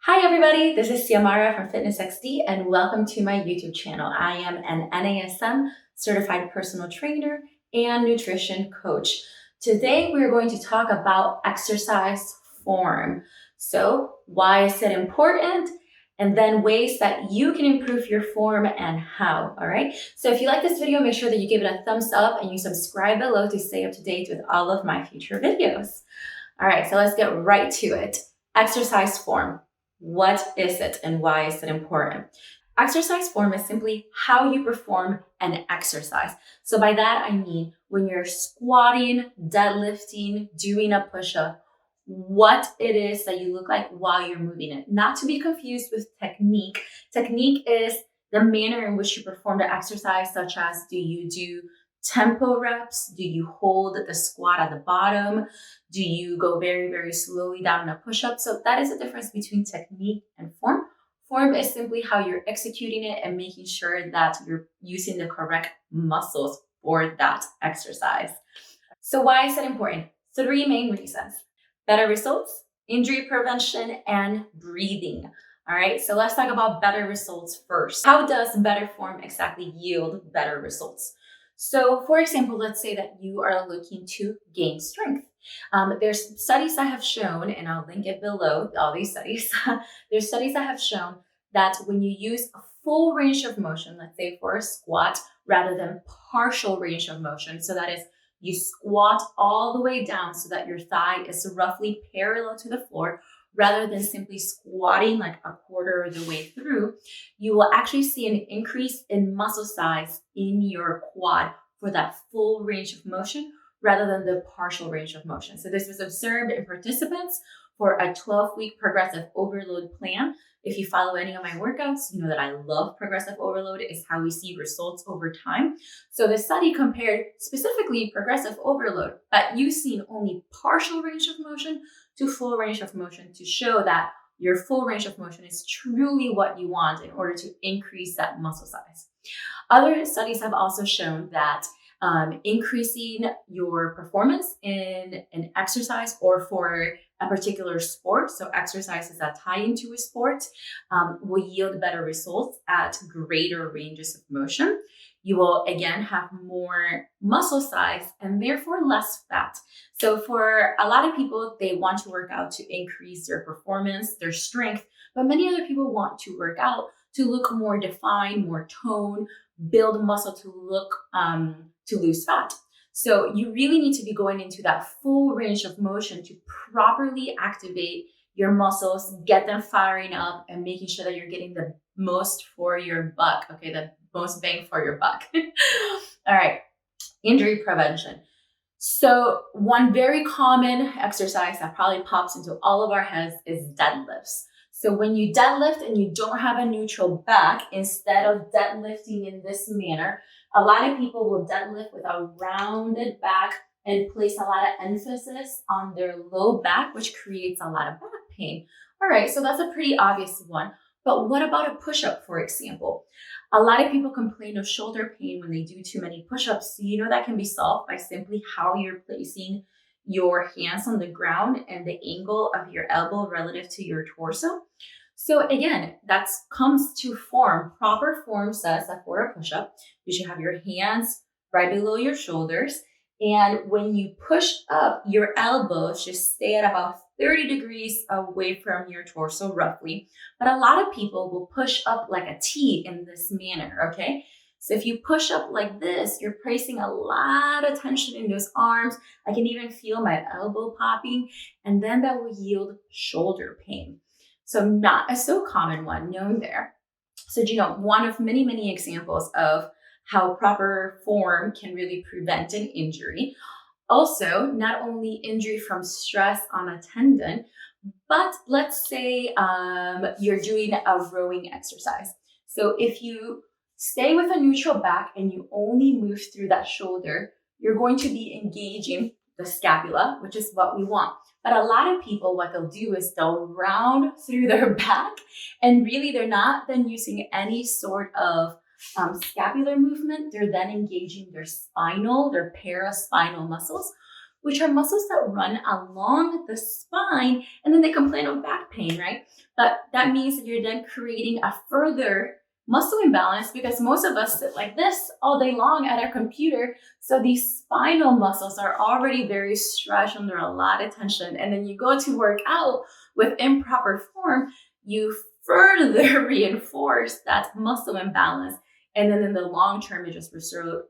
Hi everybody, this is Xiomara from Fitness XD and welcome to my YouTube channel. I am an NASM certified personal trainer and nutrition coach. Today we're going to talk about exercise form. So why is it important? And then ways that you can improve your form and how, all right? So if you like this video, make sure that you give it a thumbs up and you subscribe below to stay up to date with all of my future videos. All right, so let's get right to it. Exercise form. What is it and why is it important? Exercise form is simply how you perform an exercise. So by that, I mean when you're squatting, deadlifting, doing a push-up, what it is that you look like while you're moving it. Not to be confused with technique. Technique is the manner in which you perform the exercise, such as do you do tempo reps? Do you hold the squat at the bottom? Do you go very, very slowly down in a push-up? So that is the difference between technique and form. Form is simply how you're executing it and making sure that you're using the correct muscles for that exercise. So why is it important? Three main reasons: better results, injury prevention, and breathing. All right, so let's talk about better results first. How does better form exactly yield better results? So for example, let's say that you are looking to gain strength. There's studies that have shown, and I'll link it below, all these studies. There's studies that have shown that when you use a full range of motion, let's say for a squat, rather than partial range of motion, so that is you squat all the way down so that your thigh is roughly parallel to the floor, rather than simply squatting like a quarter of the way through, you will actually see an increase in muscle size in your quad for that full range of motion rather than the partial range of motion. So this was observed in participants for a 12-week progressive overload plan. If you follow any of my workouts, you know that I love progressive overload. It's how we see results over time. So the study compared specifically progressive overload, but using only partial range of motion to full range of motion to show that your full range of motion is truly what you want in order to increase that muscle size. Other studies have also shown that increasing your performance in an exercise or for a particular sport, so exercises that tie into a sport, will yield better results at greater ranges of motion. You will again have more muscle size and therefore less fat. So for a lot of people, they want to work out to increase their performance, their strength, but many other people want to work out to look more defined, more toned, build muscle to look to lose fat. So you really need to be going into that full range of motion to properly activate your muscles, get them firing up, and making sure that you're getting the most for your buck. Okay, the most bang for your buck. All right, injury prevention. So one very common exercise that probably pops into all of our heads is deadlifts. So when you deadlift and you don't have a neutral back, instead of deadlifting in this manner, a lot of people will deadlift with a rounded back and place a lot of emphasis on their low back, which creates a lot of back pain. All right, so that's a pretty obvious one. But what about a push-up, for example? A lot of people complain of shoulder pain when they do too many push-ups. So you know that can be solved by simply how you're placing your hands on the ground and the angle of your elbow relative to your torso. So again, that comes to form. Proper form says that for a push-up, you should have your hands right below your shoulders. And when you push up, your elbows should stay at about 30 degrees away from your torso roughly. But a lot of people will push up like a T in this manner, okay? So if you push up like this, you're placing a lot of tension in those arms. I can even feel my elbow popping, and then that will yield shoulder pain. So not a so common one known there. So, you know, one of many, many examples of how proper form can really prevent an injury. Also, not only injury from stress on a tendon, but let's say you're doing a rowing exercise. So if you stay with a neutral back and you only move through that shoulder, you're going to be engaging the scapula, which is what we want. But a lot of people, what they'll do is they'll round through their back, and really they're not then using any sort of scapular movement. They're then engaging their spinal, their paraspinal muscles, which are muscles that run along the spine, and then they complain of back pain, right? But that means that you're then creating a further muscle imbalance because most of us sit like this all day long at our computer. So these spinal muscles are already very stretched under a lot of tension. And then you go to work out with improper form, you further reinforce that muscle imbalance. And then in the long term, it just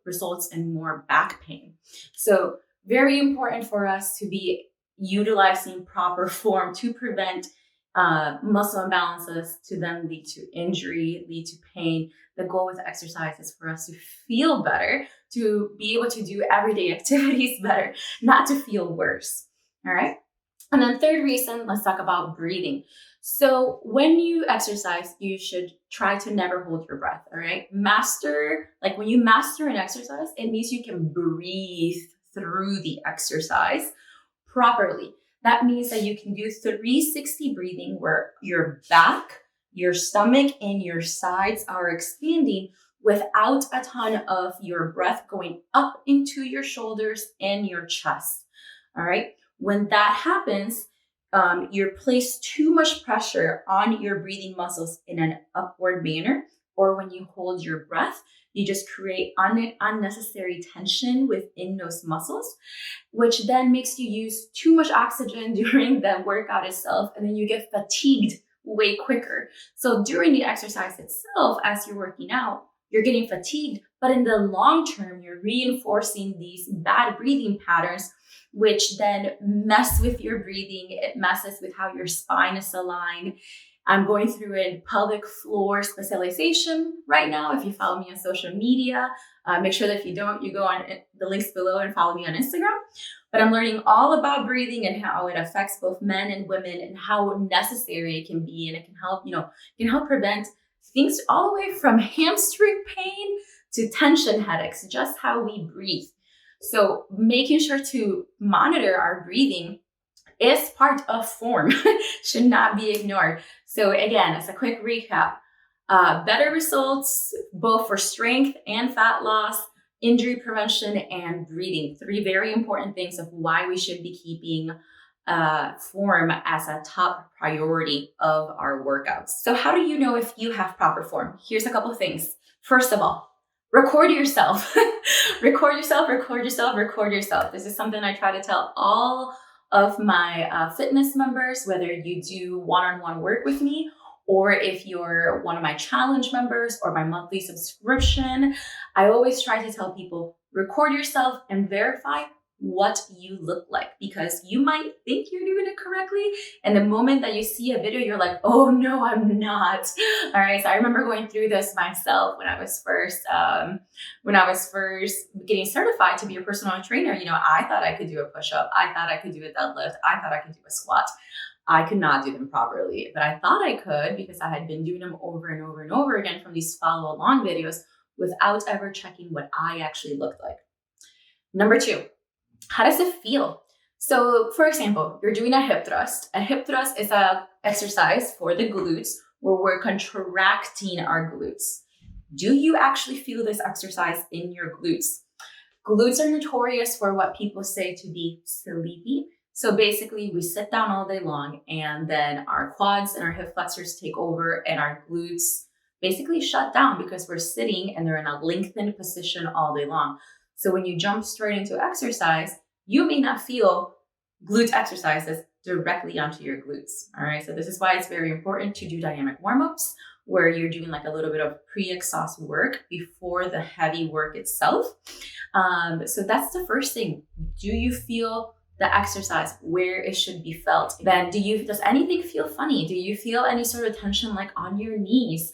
results in more back pain. So very important for us to be utilizing proper form to prevent muscle imbalances to then lead to injury, lead to pain. The goal with exercise is for us to feel better, to be able to do everyday activities better, not to feel worse. All right. And then third reason, let's talk about breathing. So when you exercise, you should try to never hold your breath. All right. When you master an exercise, it means you can breathe through the exercise properly. That means that you can do 360 breathing where your back, your stomach, and your sides are expanding without a ton of your breath going up into your shoulders and your chest. All right. When that happens, you place too much pressure on your breathing muscles in an upward manner, or when you hold your breath, you just create unnecessary tension within those muscles, which then makes you use too much oxygen during the workout itself, and then you get fatigued way quicker. So during the exercise itself, as you're working out, you're getting fatigued, but in the long term, you're reinforcing these bad breathing patterns, which then mess with your breathing. It messes with how your spine is aligned. I'm going through a pelvic floor specialization right now. If you follow me on social media, make sure that if you don't, you go on the links below and follow me on Instagram. But I'm learning all about breathing and how it affects both men and women and how necessary it can be. And it can help prevent things all the way from hamstring pain to tension headaches, just how we breathe. So making sure to monitor our breathing is part of form, should not be ignored. So again, as a quick recap, better results both for strength and fat loss, injury prevention, and breathing. 3 very important things of why we should be keeping form as a top priority of our workouts. So how do you know if you have proper form? Here's a couple of things. First of all, record yourself. Record yourself. This is something I try to tell all of my fitness members, whether you do one-on-one work with me, or if you're one of my challenge members or my monthly subscription. I always try to tell people, record yourself and verify what you look like, because you might think you're doing it correctly, and the moment that you see a video, you're like, oh no, I'm not. All right. So I remember going through this myself when I was first getting certified to be a personal trainer. I thought I could do a push-up, I thought I could do a deadlift, I thought I could do a squat. I could not do them properly, but I thought I could because I had been doing them over and over and over again from these follow along videos without ever checking what I actually looked like. Number 2, how does it feel? So for example, you're doing a hip thrust. A hip thrust is an exercise for the glutes where we're contracting our glutes. Do you actually feel this exercise in your glutes? Glutes are notorious for what people say to be sleepy. So basically we sit down all day long and then our quads and our hip flexors take over and our glutes basically shut down because we're sitting and they're in a lengthened position all day long. So when you jump straight into exercise, you may not feel glute exercises directly onto your glutes. All right. So this is why it's very important to do dynamic warm-ups where you're doing like a little bit of pre-exhaust work before the heavy work itself. So that's the first thing. Do you feel the exercise where it should be felt? Then does anything feel funny? Do you feel any sort of tension like on your knees?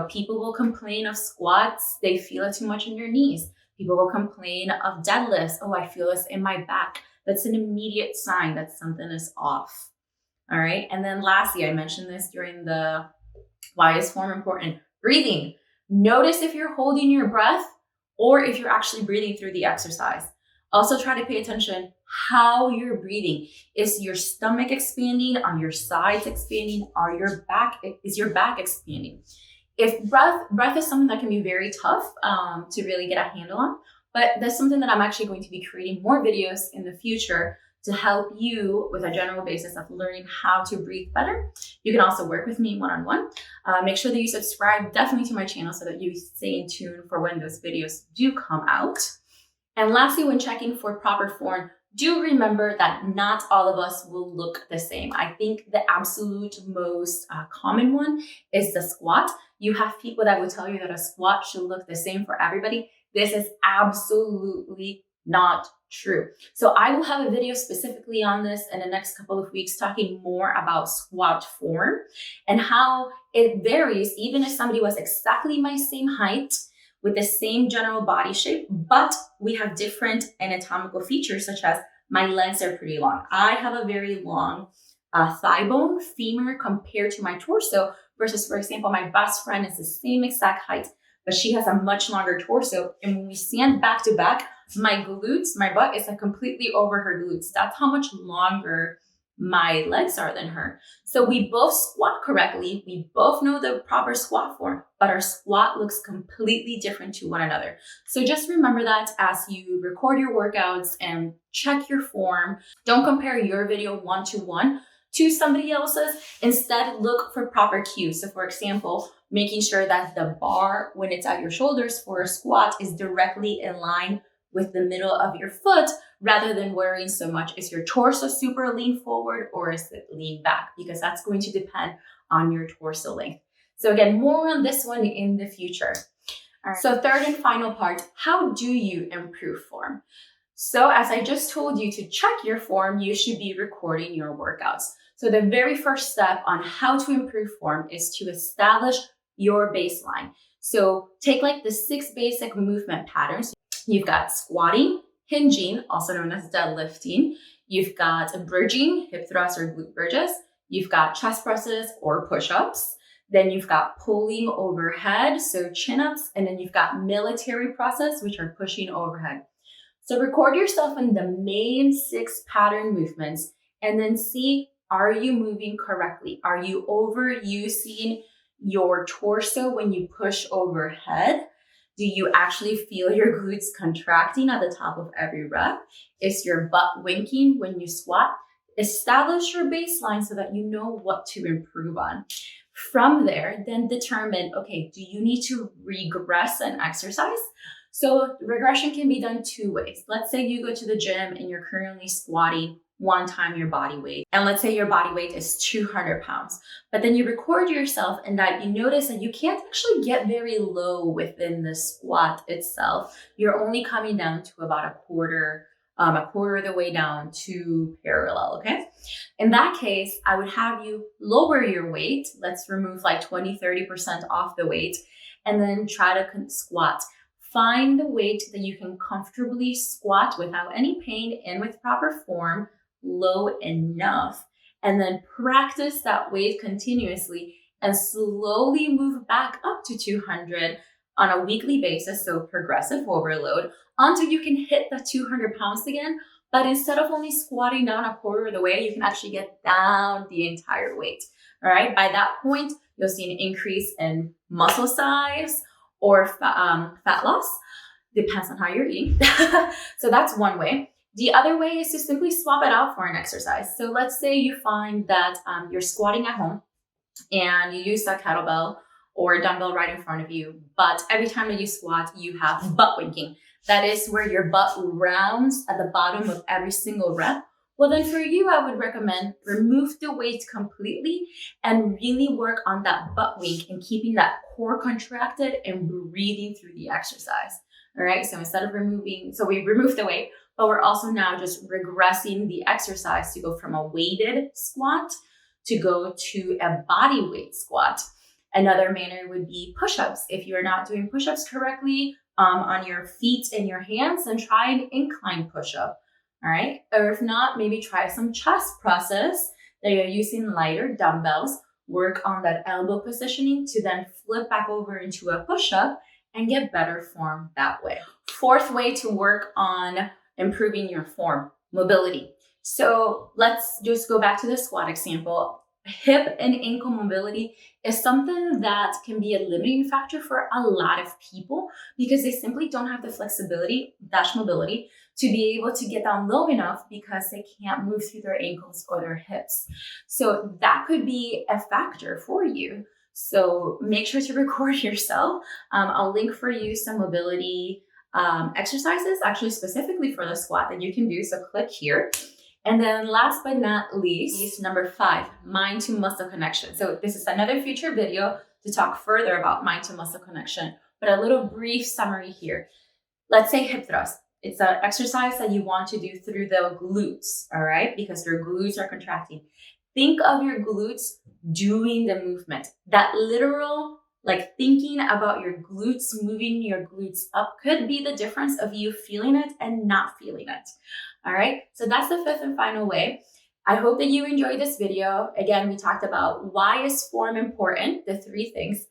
People will complain of squats. They feel it too much in your knees. People will complain of deadlifts. Oh, I feel this in my back. That's an immediate sign that something is off. All right. And then lastly, I mentioned this during the why is form important? Breathing. Notice if you're holding your breath or if you're actually breathing through the exercise. Also try to pay attention how you're breathing. Is your stomach expanding? Are your sides expanding? Is your back expanding? If breath is something that can be very tough to really get a handle on, But that's something that I'm actually going to be creating more videos in the future to help you with a general basis of learning how to breathe better. You can also work with me one-on-one. Make sure that you subscribe definitely to my channel so that you stay in tune for when those videos do come out. And lastly, when checking for proper form, do remember that not all of us will look the same. I think the absolute most common one is the squat. You have people that will tell you that a squat should look the same for everybody. This is absolutely not true. So I will have a video specifically on this in the next couple of weeks, talking more about squat form and how it varies, even if somebody was exactly my same height with the same general body shape, but we have different anatomical features, such as my legs are pretty long. I have a very long thigh bone, femur, compared to my torso, versus, for example, my best friend is the same exact height, but she has a much longer torso. And when we stand back to back, my glutes, my butt is like completely over her glutes. That's how much longer my legs are than her. So we both squat correctly. We both know the proper squat form, but our squat looks completely different to one another. So just remember that as you record your workouts and check your form. Don't compare your video one-to-one to somebody else's. Instead, look for proper cues. So for example, making sure that the bar, when it's at your shoulders for a squat, is directly in line with the middle of your foot, rather than worrying so much, is your torso super lean forward or is it lean back? Because that's going to depend on your torso length. So again, more on this one in the future. All right. So third and final part, how do you improve form? So as I just told you, to check your form, you should be recording your workouts. So the very first step on how to improve form is to establish your baseline. So take like the 6 basic movement patterns. You've got squatting, hinging, also known as deadlifting. You've got bridging, hip thrusts or glute bridges. You've got chest presses or push-ups. Then you've got pulling overhead, so chin-ups. And then you've got military presses, which are pushing overhead. So record yourself in the main 6 pattern movements and then see, are you moving correctly? Are you overusing your torso when you push overhead? Do you actually feel your glutes contracting at the top of every rep? Is your butt winking when you squat? Establish your baseline so that you know what to improve on. From there, then determine, okay, do you need to regress an exercise? So regression can be done 2 ways. Let's say you go to the gym and you're currently squatting 1 time your body weight. And let's say your body weight is 200 pounds. But then you record yourself and that you notice that you can't actually get very low within the squat itself. You're only coming down to about a quarter of the way down to parallel, okay? In that case, I would have you lower your weight. Let's remove like 20-30% off the weight and then try to squat. Find the weight that you can comfortably squat without any pain and with proper form, low enough, and then practice that weight continuously and slowly move back up to 200 on a weekly basis, so progressive overload, until you can hit the 200 pounds again. But instead of only squatting down a quarter of the way, you can actually get down the entire weight. All right, by that point, you'll see an increase in muscle size or fat loss. Depends on how you're eating. So that's one way. The other way is to simply swap it out for an exercise. So let's say you find that you're squatting at home and you use a kettlebell or a dumbbell right in front of you, but every time that you squat, you have butt winking. That is where your butt rounds at the bottom of every single rep. Well, then for you, I would recommend remove the weight completely and really work on that butt wink and keeping that core contracted and breathing through the exercise. All right, so instead of we remove the weight, but we're also now just regressing the exercise to go from a weighted squat to go to a body weight squat. Another manner would be push-ups. If you're not doing push-ups correctly on your feet and your hands, then try an incline push-up. All right, or if not, maybe try some chest presses that you're using lighter dumbbells. Work on that elbow positioning to then flip back over into a push-up and get better form that way. Fourth way to work on improving your form, mobility. So let's just go back to the squat example. hip and ankle mobility is something that can be a limiting factor for a lot of people because they simply don't have the flexibility dash mobility to be able to get down low enough because they can't move through their ankles or their hips. So that could be a factor for you. So make sure to record yourself. I'll link for you some mobility exercises, actually specifically for the squat that you can do. So click here. And then last but not least, number 5, mind to muscle connection. So this is another future video to talk further about mind to muscle connection, but a little brief summary here. Let's say hip thrust. It's an exercise that you want to do through the glutes, all right? Because your glutes are contracting. Think of your glutes doing the movement. That literal, like thinking about your glutes, moving your glutes up could be the difference of you feeling it and not feeling it. All right, so that's the 5th and final way. I hope that you enjoyed this video. Again, we talked about why is form important, the 3 things,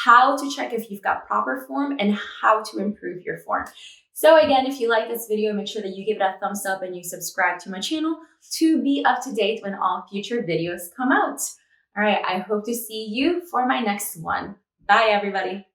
how to check if you've got proper form, and how to improve your form. So again, if you like this video, make sure that you give it a thumbs up and you subscribe to my channel to be up to date when all future videos come out. All right, I hope to see you for my next one. Bye, everybody.